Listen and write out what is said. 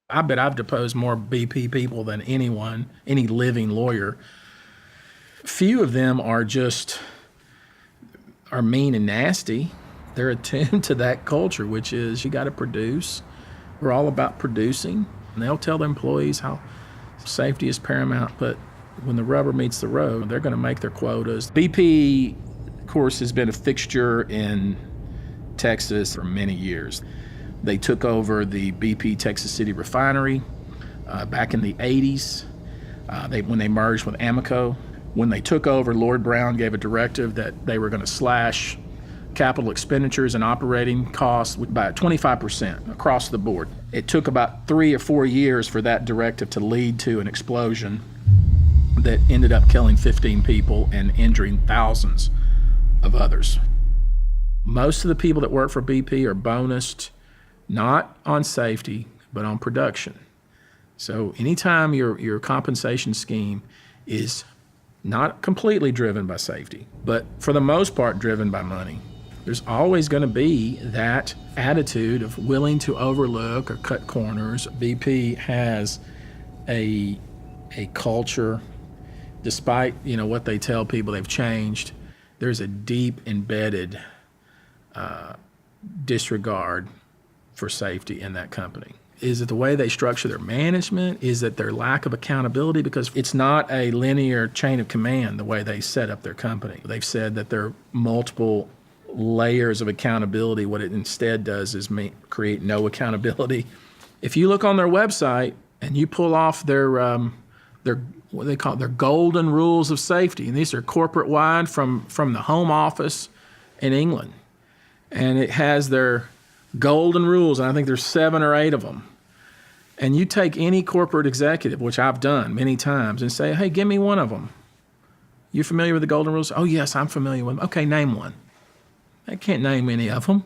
I bet I've deposed more BP people than anyone, any living lawyer. Few of them are mean and nasty. They're attuned to that culture, which is you got to produce. We're all about producing. And they'll tell their employees how safety is paramount, but when the rubber meets the road, they're going to make their quotas. BP, of course, has been a fixture in Texas for many years. They took over the BP Texas City refinery back in the 80s when they merged with Amoco. When they took over, Lord Brown gave a directive that they were going to slash capital expenditures and operating costs by 25% across the board. It took about 3 or 4 years for that directive to lead to an explosion that ended up killing 15 people and injuring thousands of others. Most of the people that work for BP are bonused not on safety, but on production. So anytime your compensation scheme is not completely driven by safety, but for the most part driven by money, there's always going to be that attitude of willing to overlook or cut corners. BP has a culture, despite what they tell people they've changed, there's a deep embedded disregard for safety in that company. Is it the way they structure their management? Is it their lack of accountability? Because it's not a linear chain of command the way they set up their company. They've said that there are multiple layers of accountability. What it instead does is create no accountability. If you look on their website and you pull off their what they call their golden rules of safety, and these are corporate wide from the home office in England, and it has their golden rules, and I think there's 7 or 8 of them. And you take any corporate executive, which I've done many times, and say, hey, give me one of them. You familiar with the golden rules? Oh, yes, I'm familiar with them. Okay, name one. I can't name any of them.